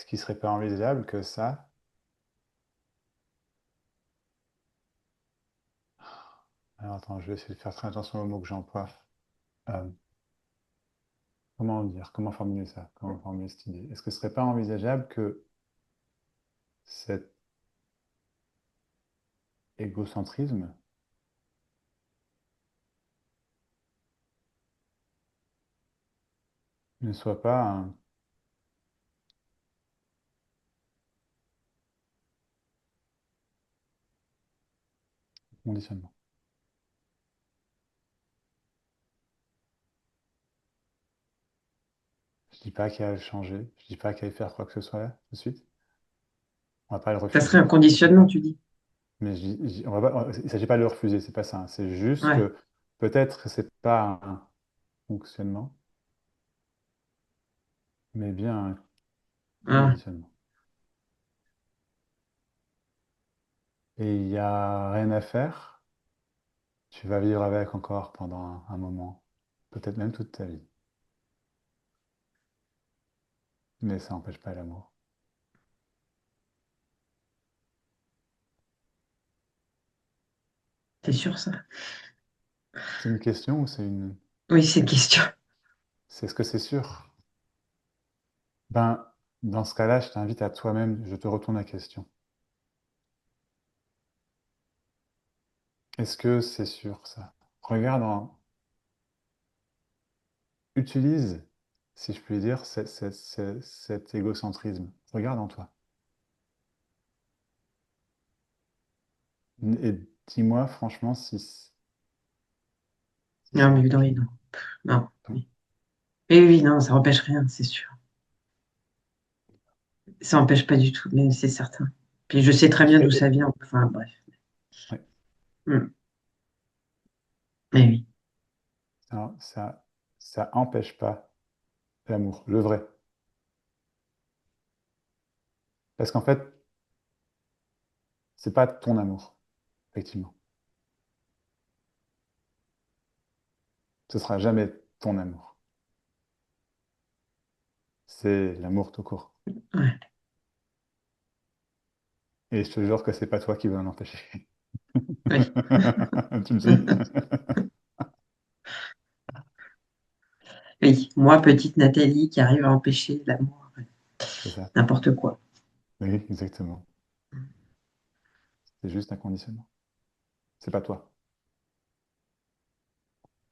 est-ce qu'il serait pas envisageable que ça... Alors attends, je vais essayer de faire très attention aux mots que j'emploie. Euh, comment dire? Comment formuler ça? Comment formuler cette idée? Est-ce que ce serait pas envisageable que cet égocentrisme ne soit pas un conditionnement? Je dis pas qu'il y a à le changer, je dis pas qu'il y a à faire quoi que ce soit là, tout de suite. On va pas le Ça serait un refuser. conditionnement, tu dis. Mais on va pas, il ne s'agit pas de le refuser, c'est pas ça, hein. C'est juste Ouais. que peut-être que c'est pas un fonctionnement, mais bien un Ah, conditionnement. Et il n'y a rien à faire, tu vas vivre avec encore pendant un moment, peut-être même toute ta vie. Mais ça n'empêche pas l'amour. c'est sûr, ça. C'est une question ou c'est une... Oui, c'est une question. C'est ce que c'est sûr? Ben, dans ce cas-là, je t'invite à toi-même, je te retourne la question. Est-ce que c'est sûr ça? Regarde utilise, si je puis dire, cet égocentrisme. Regarde en toi. Et dis-moi franchement si Non, ça mais empêche oui, la non. mort. Non. Non. Oui. Oui, oui, non, ça n'empêche rien, c'est sûr. Ça n'empêche pas du tout, mais c'est certain. Puis je sais très bien d'où ça vient. Enfin, bref. Ouais. Hmm. Mais oui, Ça, ça empêche pas l'amour, le vrai. Parce qu'en fait, c'est pas ton amour, effectivement. Ce sera jamais ton amour. C'est l'amour tout court. ouais, Et je te jure que c'est pas toi qui vas en empêcher. oui. Tu le sais. Oui, moi, petite Nathalie qui arrive à empêcher l'amour, ouais. C'est ça. N'importe quoi. Oui, exactement. C'est juste un conditionnement. C'est pas toi.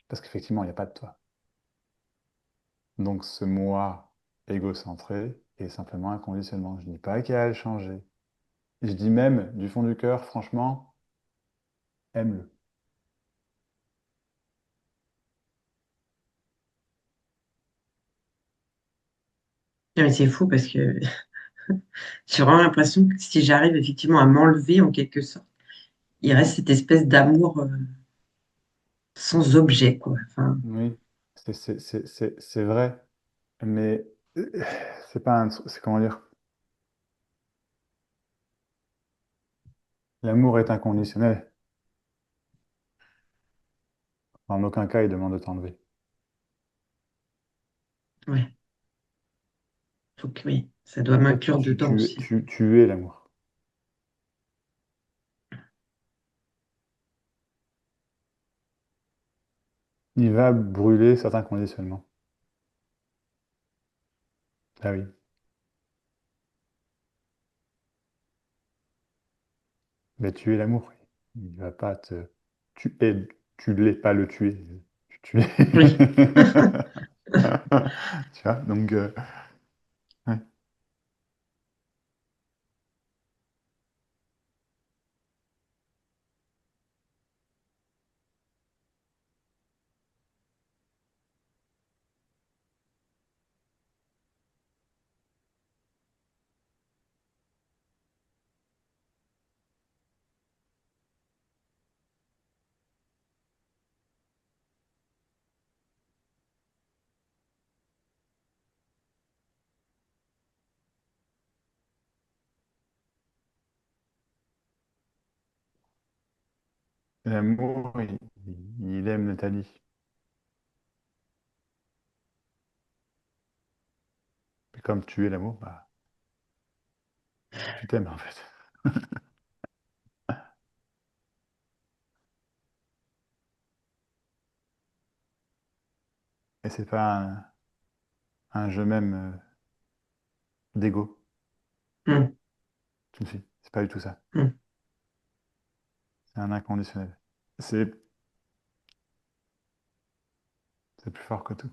Parce qu'effectivement, il n'y a pas de toi. Donc ce moi égocentré est simplement un conditionnement. Je ne dis pas qu'il y a à le changer. Je dis même, du fond du cœur, franchement, aime-le. Non, mais c'est fou parce que j'ai vraiment l'impression que si j'arrive effectivement à m'enlever en quelque sorte, il reste cette espèce d'amour sans objet, quoi. Enfin, Oui, c'est vrai, mais c'est pas un... C'est comment dire? L'amour est inconditionnel. En aucun cas, il demande de t'enlever. ouais, faut que oui, ça doit Toi, m'inclure dedans aussi. tu es l'amour. Il va brûler certains conditionnements. Ah oui. Mais tu es l'amour. Il va pas te... Tu es... Tu l'es pas le tuer. Tu es. Oui. Tu vois, donc... ouais. L'amour, il aime Nathalie. Et comme tu es l'amour, bah, tu t'aimes en fait. Et c'est pas un je m'aime d'ego. Mm, Tu me suis. C'est pas du tout ça. mm. C'est un inconditionnel. C'est c'est plus fort que tout.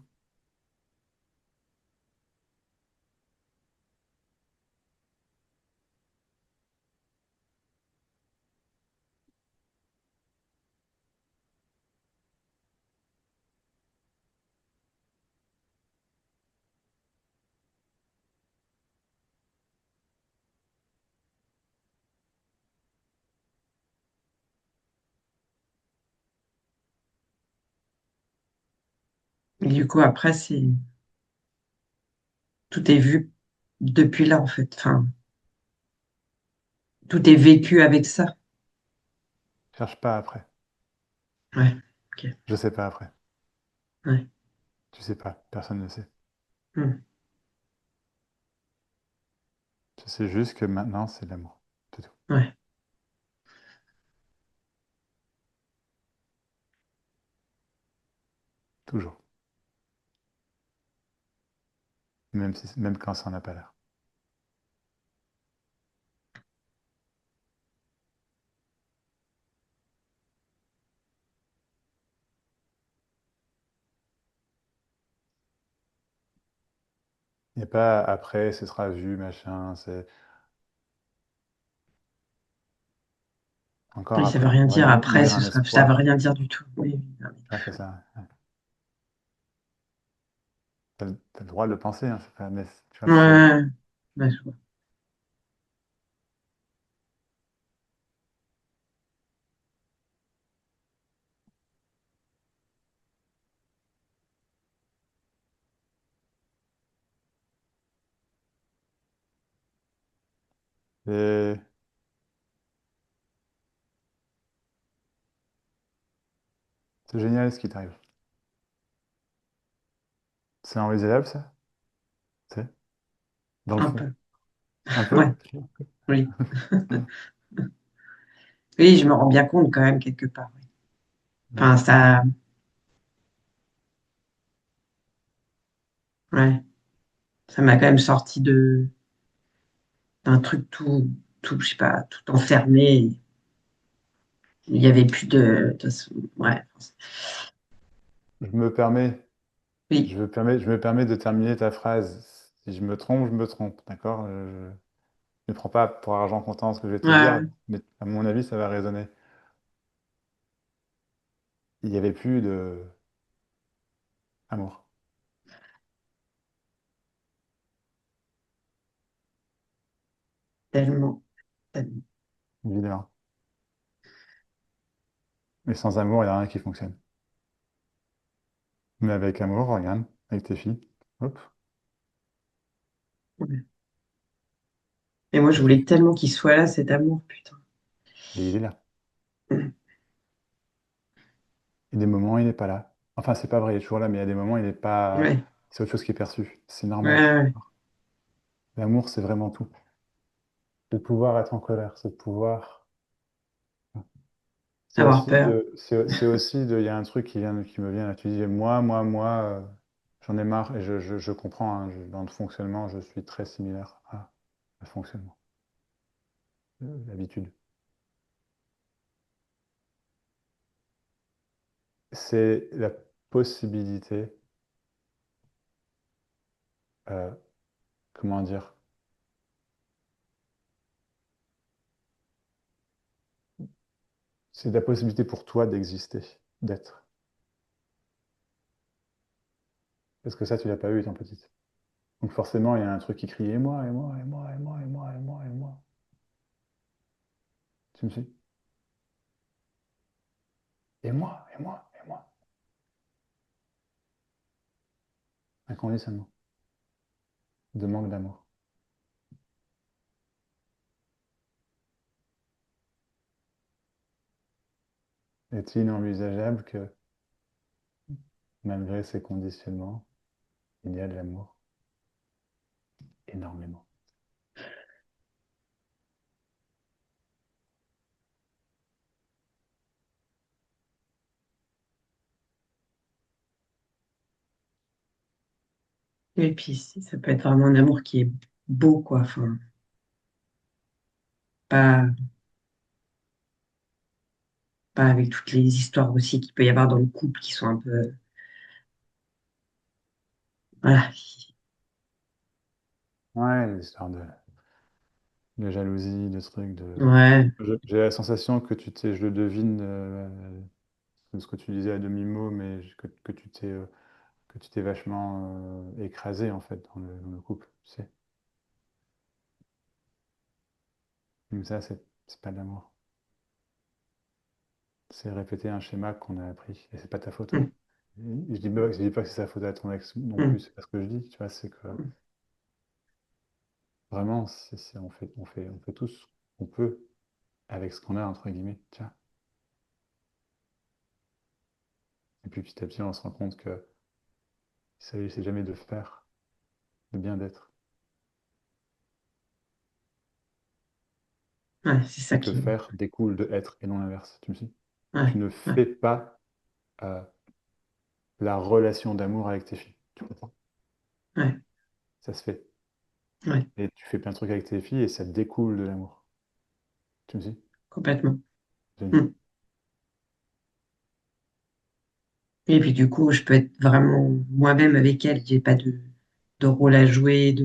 Et du coup, après, tout est vu depuis là, en fait. Enfin, tout est vécu avec ça. Cherche pas après. Ouais, ok. Je sais pas après. Ouais. Tu sais pas. Personne ne sait. Mm, Tu sais juste que maintenant, c'est l'amour. C'est tout. ouais. Toujours. Même si, même quand ça n'a pas l'air. Il n'y a pas après, ce sera vu, machin. C'est encore Oui, ça veut après. rien On va dire. Après, nourrir un ça veut espoir. rien dire du tout. Oui, oui, non, Ah, c'est ça. Ouais. T'as le droit de le penser, hein, c'est pas, mais tu vois, mais- ouais, ouais, je vois. et c'est génial ce qui t'arrive. C'est envisageable, ça? C'est dans le Un fond. peu. Un peu? Ouais, oui. Oui, je me rends bien compte quand même quelque part. Oui. Ouais. Enfin, ça, ouais, ça m'a quand même sorti d'un truc je sais pas, tout enfermé. Il y avait plus ouais. Je me permets, Oui, je me permets de terminer ta phrase. Si je me trompe, je me trompe, d'accord? Je ne prends pas pour argent comptant ce que je vais te dire, ouais, mais à mon avis, ça va résonner. Il n'y avait plus de amour, tellement, tellement. évidemment. Mais sans amour, il n'y a rien qui fonctionne. Mais avec amour, regarde, avec tes filles, hop, Ouais. Et moi, je voulais tellement qu'il soit là, cet amour, putain. et il est là. Et des moments, il n'est pas là. Enfin, c'est pas vrai, il est toujours là, mais il y a des moments, il n'est pas. Ouais, C'est autre chose qui est perçu. C'est ouais, normal. ouais. L'amour, c'est vraiment tout. C'est de pouvoir être en colère, c'est de pouvoir. Avoir peur. C'est aussi de. Il y a un truc qui me vient là. Tu dis, moi, j'en ai marre et je comprends, hein, dans le fonctionnement, je suis très similaire à le fonctionnement, l'habitude. C'est la possibilité, euh, comment dire, c'est la possibilité pour toi d'exister, d'être. Parce que ça, tu l'as pas eu étant petite. Donc forcément, il y a un truc qui crie, et moi, et moi, et moi, et moi, et moi, et moi, et moi. Tu me suis? Et moi, et moi, et moi. Inconditionnellement. De manque d'amour. Est-il inenvisageable que, malgré ces conditionnements, il y a de l'amour? Énormément. Et puis, ça peut être vraiment un amour qui est beau, quoi. Enfin, pas, pas avec toutes les histoires aussi qu'il peut y avoir dans le couple qui sont un peu. Voilà. Ouais, l'histoire de jalousie, de trucs, de... Ouais. J'ai la sensation que je le devine, de ce que tu disais à demi-mot, mais que tu t'es vachement écrasé, en fait, dans le couple, tu sais. Donc ça, c'est pas de l'amour. C'est répéter un schéma qu'on a appris, et c'est pas ta faute, hein. Mm, Je dis pas que c'est sa faute à ton ex non plus, mm, c'est pas ce que je dis, tu vois, c'est que mm. vraiment, on fait tout ce qu'on peut avec ce qu'on a, entre guillemets, tu vois. Et puis petit à petit, on se rend compte que il s'agissait jamais de faire, de bien d'être, Ouais, c'est ça et que qui. faire découle de être, et non l'inverse, tu me suis. Tu Ouais, ne ouais, fais pas euh, la relation d'amour avec tes filles, tu comprends? ouais, Ça se fait. ouais, Et tu fais plein de trucs avec tes filles, et ça découle de l'amour, tu me suis? complètement. Génial. Mm. Et puis, du coup, je peux être vraiment moi-même avec elle. J'ai pas de rôle à jouer.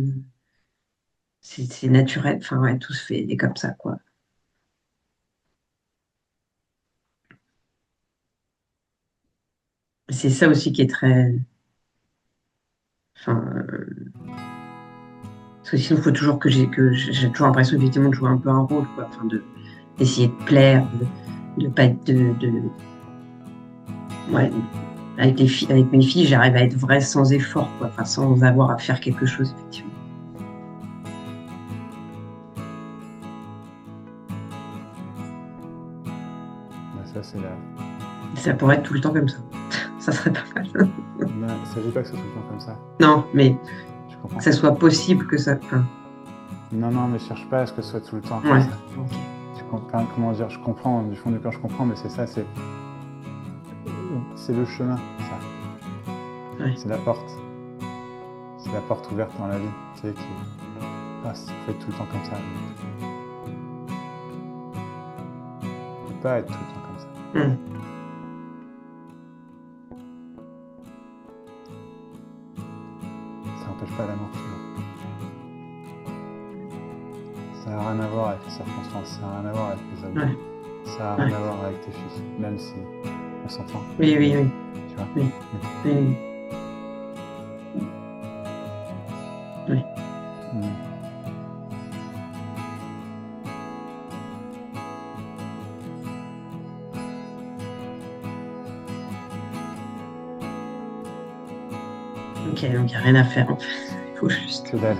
C'est naturel. Enfin, ouais, tout se fait comme ça, quoi. C'est ça aussi qui est très. Enfin, parce que sinon, il faut toujours j'ai toujours l'impression effectivement de jouer un peu un rôle, quoi. Enfin, d'essayer de plaire, de pas être ouais, avec mes filles, j'arrive à être vraie sans effort, quoi. Enfin, sans avoir à faire quelque chose, effectivement. Ben, ça, c'est la... Ça pourrait être tout le temps comme ça. Ça serait pas mal. Ben, il ne s'agit pas que ce soit tout le temps comme ça. Non, mais Tu que comprends? ça soit possible que ça. Enfin, Non, non, mais cherche pas à ce que ce soit tout le temps comme ouais, ça. ok. Enfin, comment dire, je comprends, du fond du cœur, je comprends, mais c'est ça, c'est le chemin, ça. Ouais, C'est la porte. C'est la porte ouverte dans la vie, tu sais, qui... Ah, si faut être tout le temps comme ça. On peut pas être tout le temps comme ça. hum, Ça n'empêche pas l'amour, tu vois. Ça n'a rien à voir avec les circonstances, ça n'a rien à voir avec les objets. ouais, Ça n'a rien ouais. à voir avec tes filles, même si on s'entend. Oui, oui, Mais, oui, tu vois. oui, oui, oui. Mm. Ok, donc il n'y a rien à faire en fait. Il faut juste. Que dalle.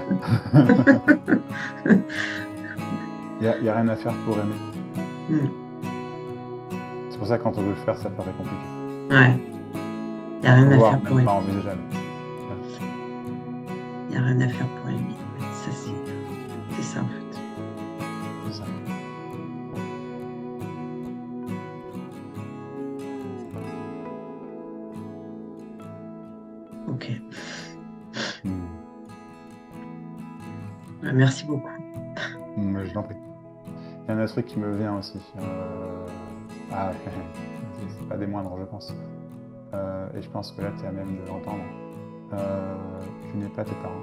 Y a rien à faire pour aimer. Hum, C'est pour ça que quand on veut le faire, ça paraît compliqué. ouais, il n'y a rien à Voire faire pour même pas aimer. envisageable. Il n'y a rien à faire pour aimer. Ouais, ça, c'est ça en fait. C'est ça. Ok. Mm. Ouais, merci beaucoup. Mm, je t'en prie. Il y a un autre truc qui me vient aussi. Ah, ouais. C'est pas des moindres, je pense. Et je pense que là, tu es à même de l'entendre. Tu n'es pas tes parents.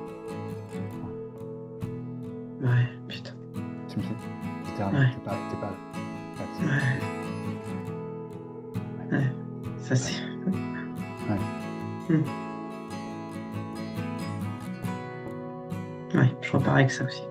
Ouais, putain. Tu me suis? Littéralement, Ouais, t'es pas là. Ouais, ouais, ouais. Ça, c'est. ouais. Hum. Ouais, je repars avec ça aussi.